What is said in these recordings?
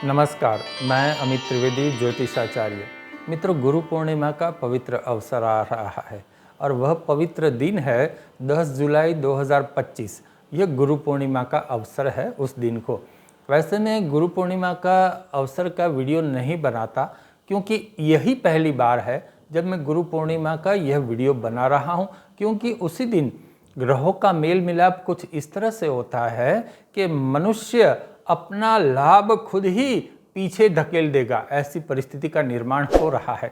नमस्कार, मैं अमित त्रिवेदी ज्योतिषाचार्य। मित्रों, गुरु पूर्णिमा का पवित्र अवसर आ रहा है और वह पवित्र दिन है 10 जुलाई 2025। यह गुरु पूर्णिमा का अवसर है उस दिन को। वैसे मैं गुरु पूर्णिमा का अवसर का वीडियो नहीं बनाता क्योंकि यही पहली बार है जब मैं गुरु पूर्णिमा का यह वीडियो बना रहा हूँ, क्योंकि उसी दिन ग्रहों का मेल मिलाप कुछ इस तरह से होता है कि मनुष्य अपना लाभ खुद ही पीछे धकेल देगा, ऐसी परिस्थिति का निर्माण हो रहा है।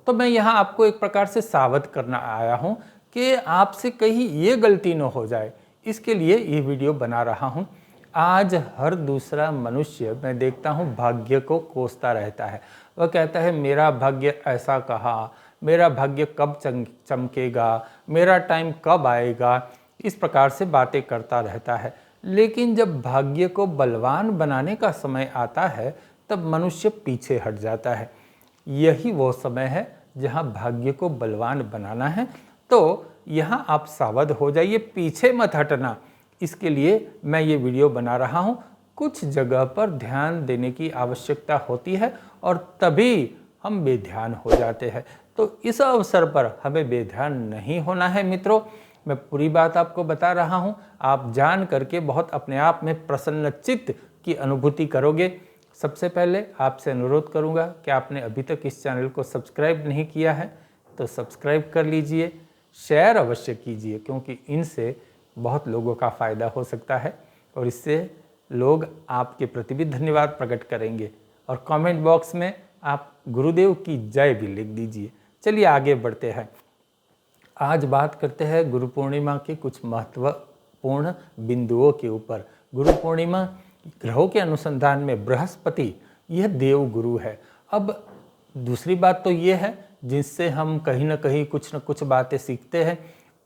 तो मैं यहाँ आपको एक प्रकार से सावध करना आया हूँ कि आपसे कहीं ये गलती न हो जाए, इसके लिए ये वीडियो बना रहा हूँ। आज हर दूसरा मनुष्य मैं देखता हूँ भाग्य को कोसता रहता है। वह कहता है मेरा भाग्य ऐसा कहा, मेरा भाग्य कब चमकेगा, मेरा टाइम कब आएगा, इस प्रकार से बातें करता रहता है। लेकिन जब भाग्य को बलवान बनाने का समय आता है तब मनुष्य पीछे हट जाता है। यही वो समय है जहाँ भाग्य को बलवान बनाना है, तो यहाँ आप सावध हो जाइए, पीछे मत हटना। इसके लिए मैं ये वीडियो बना रहा हूँ। कुछ जगह पर ध्यान देने की आवश्यकता होती है और तभी हम बेध्यान हो जाते हैं। तो इस अवसर पर हमें बेध्यान नहीं होना है मित्रों। मैं पूरी बात आपको बता रहा हूँ, आप जान करके बहुत अपने आप में प्रसन्नचित्त की अनुभूति करोगे। सबसे पहले आपसे अनुरोध करूँगा कि आपने अभी तक इस चैनल को सब्सक्राइब नहीं किया है तो सब्सक्राइब कर लीजिए, शेयर अवश्य कीजिए, क्योंकि इनसे बहुत लोगों का फ़ायदा हो सकता है और इससे लोग आपके प्रति भी धन्यवाद प्रकट करेंगे। और कमेंट बॉक्स में आप गुरुदेव की जय भी लिख दीजिए। चलिए आगे बढ़ते हैं। आज बात करते हैं गुरु पूर्णिमा के कुछ महत्वपूर्ण बिंदुओं के ऊपर। गुरु पूर्णिमा ग्रहों के अनुसंधान में बृहस्पति यह देव गुरु है। अब दूसरी बात तो ये है, जिससे हम कहीं ना कहीं कुछ न कुछ बातें सीखते हैं,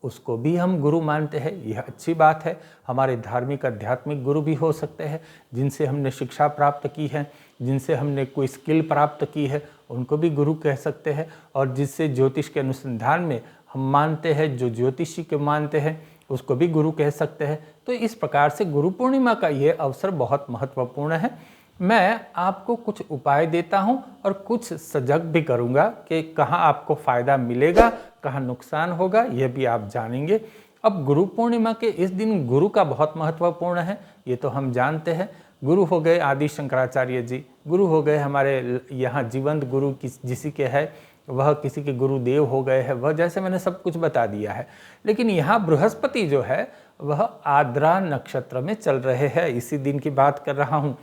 उसको भी हम गुरु मानते हैं, यह अच्छी बात है। हमारे धार्मिक आध्यात्मिक गुरु भी हो सकते हैं, जिनसे हमने शिक्षा प्राप्त की है, जिनसे हमने कोई स्किल प्राप्त की है, उनको भी गुरु कह सकते हैं। और जिससे ज्योतिष के अनुसंधान में हम मानते हैं, जो ज्योतिषी के मानते हैं, उसको भी गुरु कह सकते हैं। तो इस प्रकार से गुरु पूर्णिमा का ये अवसर बहुत महत्वपूर्ण है। मैं आपको कुछ उपाय देता हूं और कुछ सजग भी करूंगा कि कहाँ आपको फ़ायदा मिलेगा, कहाँ नुकसान होगा, यह भी आप जानेंगे। अब गुरु पूर्णिमा के इस दिन गुरु का बहुत महत्वपूर्ण है, ये तो हम जानते हैं। गुरु हो गए आदि शंकराचार्य जी, गुरु हो गए हमारे यहाँ जीवंत गुरु जिसी के है वह किसी के गुरुदेव हो गए हैं, वह जैसे मैंने सब कुछ बता दिया है। लेकिन यहाँ बृहस्पति जो है वह आद्रा नक्षत्र में चल रहे हैं, इसी दिन की बात कर रहा हूँ।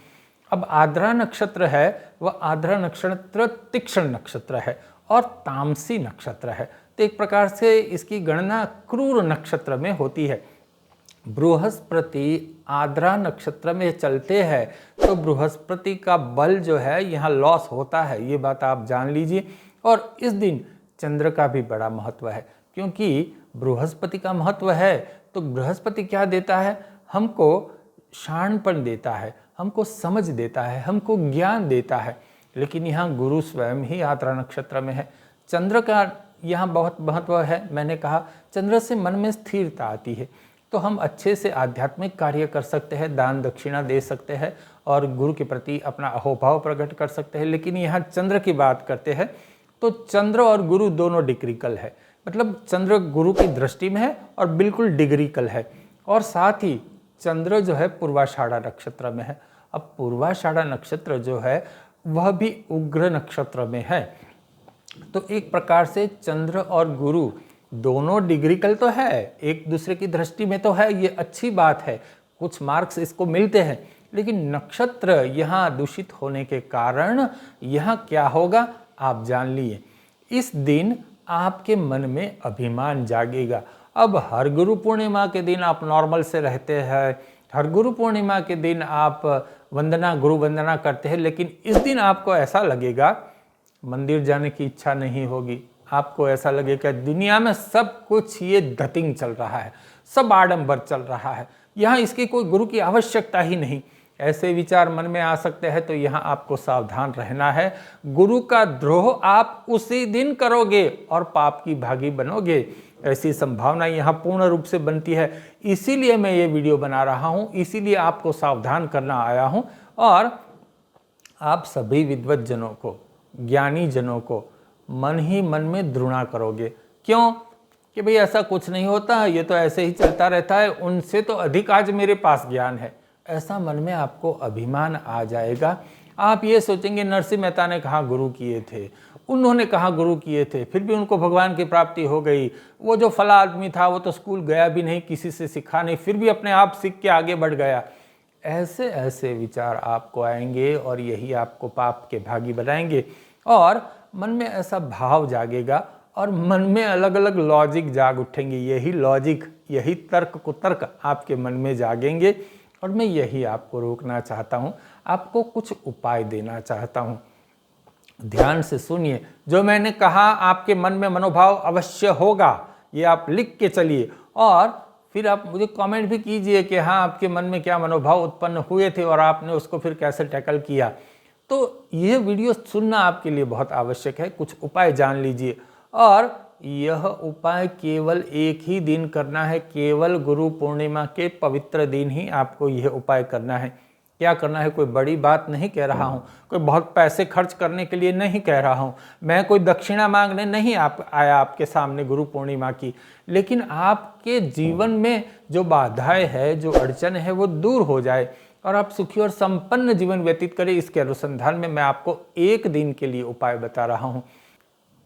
अब आद्रा नक्षत्र है, वह आद्रा नक्षत्र तीक्ष्ण नक्षत्र है और तामसी नक्षत्र है। तो एक प्रकार से इसकी गणना क्रूर नक्षत्र में होती है। बृहस्पति आद्रा नक्षत्र में चलते हैं तो बृहस्पति का बल जो है यहाँ लॉस होता है, ये बात आप जान लीजिए। और इस दिन चंद्र का भी बड़ा महत्व है, क्योंकि बृहस्पति का महत्व है तो बृहस्पति क्या देता है, हमको शाणपन देता है, हमको समझ देता है, हमको ज्ञान देता है। लेकिन यहाँ गुरु स्वयं ही आद्रा नक्षत्र में है। चंद्र का यहाँ बहुत महत्व है। मैंने कहा चंद्र से मन में स्थिरता आती है, तो हम अच्छे से आध्यात्मिक कार्य कर सकते हैं, दान दक्षिणा दे सकते हैं और गुरु के प्रति अपना अहोभाव प्रकट कर सकते हैं। लेकिन यहाँ चंद्र की बात करते हैं तो चंद्र और गुरु दोनों डिग्रीकल है, मतलब चंद्र गुरु की दृष्टि में है और बिल्कुल डिग्रीकल है। और साथ ही चंद्र जो है पूर्वाषाढ़ा नक्षत्र में है। अब पूर्वाषाढ़ा नक्षत्र जो है वह भी उग्र नक्षत्र में है। तो एक प्रकार से चंद्र और गुरु दोनों डिग्रीकल तो है, एक दूसरे की दृष्टि में तो है, ये अच्छी बात है, कुछ मार्क्स इसको मिलते हैं। लेकिन नक्षत्र यहाँ दूषित होने के कारण यहाँ क्या होगा आप जान लिए। इस दिन आपके मन में अभिमान जागेगा। अब हर गुरु पूर्णिमा के दिन आप नॉर्मल से रहते हैं, हर गुरु पूर्णिमा के दिन आप गुरु वंदना करते हैं, लेकिन इस दिन आपको ऐसा लगेगा मंदिर जाने की इच्छा नहीं होगी। आपको ऐसा लगेगा दुनिया में सब कुछ ये धतिंग चल रहा है, सब आडंबर चल रहा है, यहाँ इसकी कोई गुरु की आवश्यकता ही नहीं। ऐसे विचार मन में आ सकते हैं, तो यहाँ आपको सावधान रहना है। गुरु का द्रोह आप उसी दिन करोगे और पाप की भागी बनोगे, ऐसी संभावना यहाँ पूर्ण रूप से बनती है। इसीलिए मैं ये वीडियो बना रहा हूँ, इसीलिए आपको सावधान करना आया हूँ। और आप सभी विद्वत जनों को, ज्ञानी जनों को मन ही मन में द्रुणा करोगे। क्यों? कि भाई ऐसा कुछ नहीं होता, ये तो ऐसे ही चलता रहता है, उनसे तो अधिक आज मेरे पास ज्ञान है। ऐसा मन में आपको अभिमान आ जाएगा। आप ये सोचेंगे नरसिंह मेहता ने कहाँ गुरु किए थे, उन्होंने कहाँ गुरु किए थे, फिर भी उनको भगवान की प्राप्ति हो गई। वो जो फला आदमी था वो तो स्कूल गया भी नहीं, किसी से सीखा नहीं, फिर भी अपने आप सीख के आगे बढ़ गया। ऐसे ऐसे विचार आपको आएंगे और यही आपको पाप के भागी बनाएंगे। और मन में ऐसा भाव जागेगा और मन में अलग अलग लॉजिक जाग उठेंगे। यही लॉजिक, यही तर्क कुतर्क आपके मन में जागेंगे और मैं यही आपको रोकना चाहता हूँ, आपको कुछ उपाय देना चाहता हूँ। ध्यान से सुनिए, जो मैंने कहा आपके मन में मनोभाव अवश्य होगा, ये आप लिख के चलिए और फिर आप मुझे कमेंट भी कीजिए कि हाँ आपके मन में क्या मनोभाव उत्पन्न हुए थे और आपने उसको फिर कैसे टैकल किया। तो यह वीडियो सुनना आपके लिए बहुत आवश्यक है। कुछ उपाय जान लीजिए और यह उपाय केवल एक ही दिन करना है, केवल गुरु पूर्णिमा के पवित्र दिन ही आपको यह उपाय करना है। क्या करना है, कोई बड़ी बात नहीं कह रहा हूँ, कोई बहुत पैसे खर्च करने के लिए नहीं कह रहा हूँ, मैं कोई दक्षिणा मांगने नहीं आया आपके सामने गुरु पूर्णिमा की। लेकिन आपके जीवन में जो बाधाएं है, जो अड़चन है, वो दूर हो जाए और आप सुखी और संपन्न जीवन व्यतीत करें। इसके अनुसंधान में मैं आपको एक दिन के लिए उपाय बता रहा हूँ।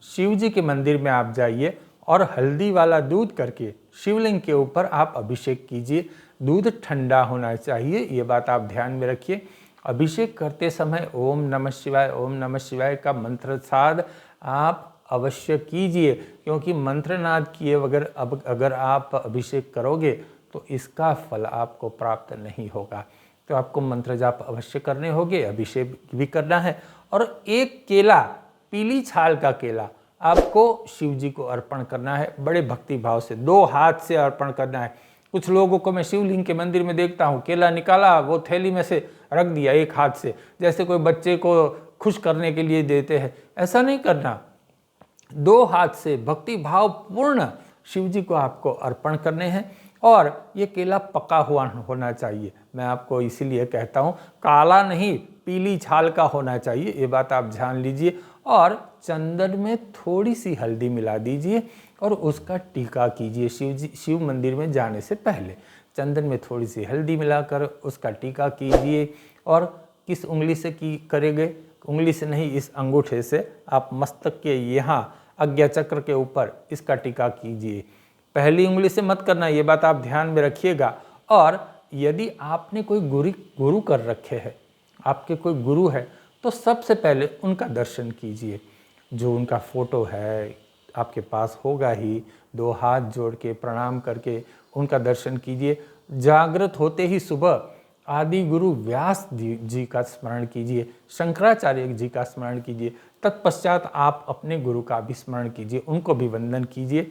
शिव जी के मंदिर में आप जाइए और हल्दी वाला दूध करके शिवलिंग के ऊपर आप अभिषेक कीजिए। दूध ठंडा होना चाहिए, ये बात आप ध्यान में रखिए। अभिषेक करते समय ओम नमः शिवाय, ओम नमः शिवाय का मंत्र साध आप अवश्य कीजिए, क्योंकि मंत्रनाद किए बगैर अगर आप अभिषेक करोगे तो इसका फल आपको प्राप्त नहीं होगा। तो आपको मंत्र जाप अवश्य करने होंगे, अभिषेक भी करना है। और एक केला, पीली छाल का केला आपको शिव जी को अर्पण करना है, बड़े भक्ति भाव से 2 हाथ से अर्पण करना है। कुछ लोगों को मैं शिवलिंग के मंदिर में देखता हूँ, केला निकाला, वो थैली में से रख दिया एक हाथ से, जैसे कोई बच्चे को खुश करने के लिए देते हैं। ऐसा नहीं करना, 2 हाथ से भक्ति भाव पूर्ण शिव जी को आपको अर्पण करने हैं। और ये केला पका हुआ होना चाहिए। मैं आपको इसीलिए कहता हूँ काला नहीं, पीली छाल का होना चाहिए, ये बात आप ध्यान लीजिए। और चंदन में थोड़ी सी हल्दी मिला दीजिए और उसका टीका कीजिए। शिव मंदिर में जाने से पहले चंदन में थोड़ी सी हल्दी मिलाकर उसका टीका कीजिए। और किस उंगली से करेंगे? उंगली से नहीं, इस अंगूठे से आप मस्तक के यहाँ आज्ञा चक्र के ऊपर इसका टीका कीजिए। पहली उंगली से मत करना, ये बात आप ध्यान में रखिएगा। और यदि आपने कोई गुरु कर रखे हैं, आपके कोई गुरु है, तो सबसे पहले उनका दर्शन कीजिए। जो उनका फोटो है आपके पास होगा ही, 2 हाथ जोड़ के प्रणाम करके उनका दर्शन कीजिए। जागृत होते ही सुबह आदि गुरु व्यास जी का स्मरण कीजिए, शंकराचार्य जी का स्मरण कीजिए। तत्पश्चात आप अपने गुरु का भी स्मरण कीजिए, उनको भी वंदन कीजिए।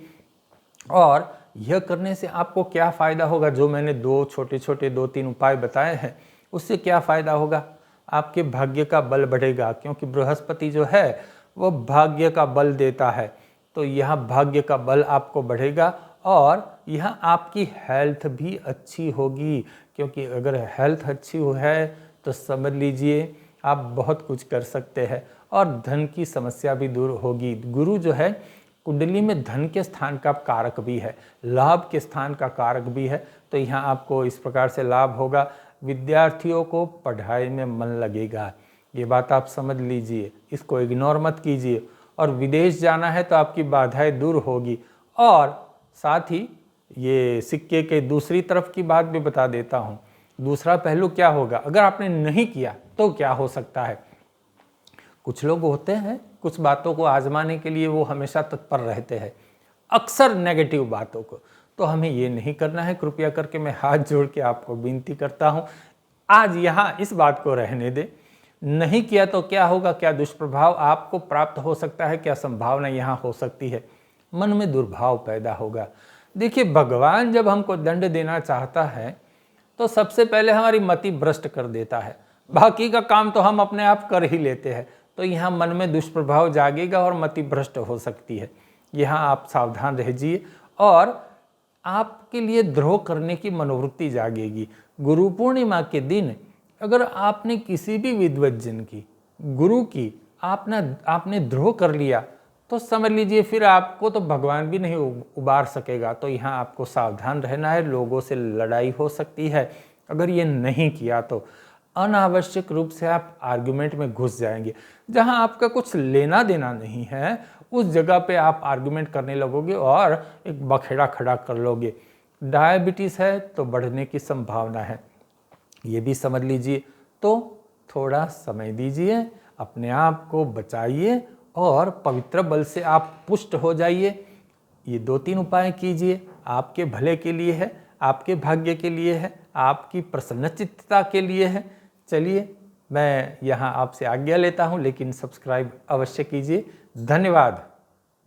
और यह करने से आपको क्या फ़ायदा होगा? जो मैंने 2 छोटे 2-3 उपाय बताए हैं, उससे क्या फ़ायदा होगा? आपके भाग्य का बल बढ़ेगा, क्योंकि बृहस्पति जो है वो भाग्य का बल देता है। तो यहाँ भाग्य का बल आपको बढ़ेगा और यहाँ आपकी हेल्थ भी अच्छी होगी, क्योंकि अगर हेल्थ अच्छी है तो समझ लीजिए आप बहुत कुछ कर सकते हैं और धन की समस्या भी दूर होगी। गुरु जो है कुंडली में धन के स्थान का कारक भी है, लाभ के स्थान का कारक भी है। तो यहाँ आपको इस प्रकार से लाभ होगा। विद्यार्थियों को पढ़ाई में मन लगेगा, ये बात आप समझ लीजिए, इसको इग्नोर मत कीजिए। और विदेश जाना है तो आपकी बाधाएं दूर होगी। और साथ ही ये सिक्के के दूसरी तरफ की बात भी बता देता हूँ। दूसरा पहलू क्या होगा अगर आपने नहीं किया तो क्या हो सकता है? कुछ लोग होते हैं, कुछ बातों को आजमाने के लिए वो हमेशा तत्पर रहते हैं, अक्सर नेगेटिव बातों को। तो हमें ये नहीं करना है। कृपया करके मैं हाथ जोड़ के आपको विनती करता हूँ, आज यहाँ इस बात को रहने दे। नहीं किया तो क्या होगा? क्या दुष्प्रभाव आपको प्राप्त हो सकता है? क्या संभावना यहाँ हो सकती है? मन में दुर्भाव पैदा होगा। देखिए, भगवान जब हमको दंड देना चाहता है तो सबसे पहले हमारी मति भ्रष्ट कर देता है, बाकी का काम तो हम अपने आप कर ही लेते हैं। तो यहाँ मन में दुष्प्रभाव जागेगा और मति भ्रष्ट हो सकती है। यहाँ आप सावधान रहिए और आपके लिए द्रोह करने की मनोवृत्ति जागेगी। गुरु पूर्णिमा के दिन अगर आपने किसी भी विद्वत जन की गुरु की आपने द्रोह कर लिया तो समझ लीजिए फिर आपको तो भगवान भी नहीं उबार सकेगा। तो यहाँ आपको सावधान रहना है, लोगों से लड़ाई हो सकती है अगर ये नहीं किया तो। अनावश्यक रूप से आप आर्गुमेंट में घुस जाएंगे, जहाँ आपका कुछ लेना देना नहीं है उस जगह पे आप आर्गुमेंट करने लगोगे और एक बखेड़ा खड़ा कर लोगे। डायबिटीज़ है तो बढ़ने की संभावना है, ये भी समझ लीजिए। तो थोड़ा समय दीजिए, अपने आप को बचाइए और पवित्र बल से आप पुष्ट हो जाइए। ये 2-3 उपाय कीजिए, आपके भले के लिए है, आपके भाग्य के लिए है, आपकी प्रसन्नचित्तता के लिए है। चलिए मैं यहाँ आपसे आज्ञा लेता हूँ, लेकिन सब्सक्राइब अवश्य कीजिए। धन्यवाद।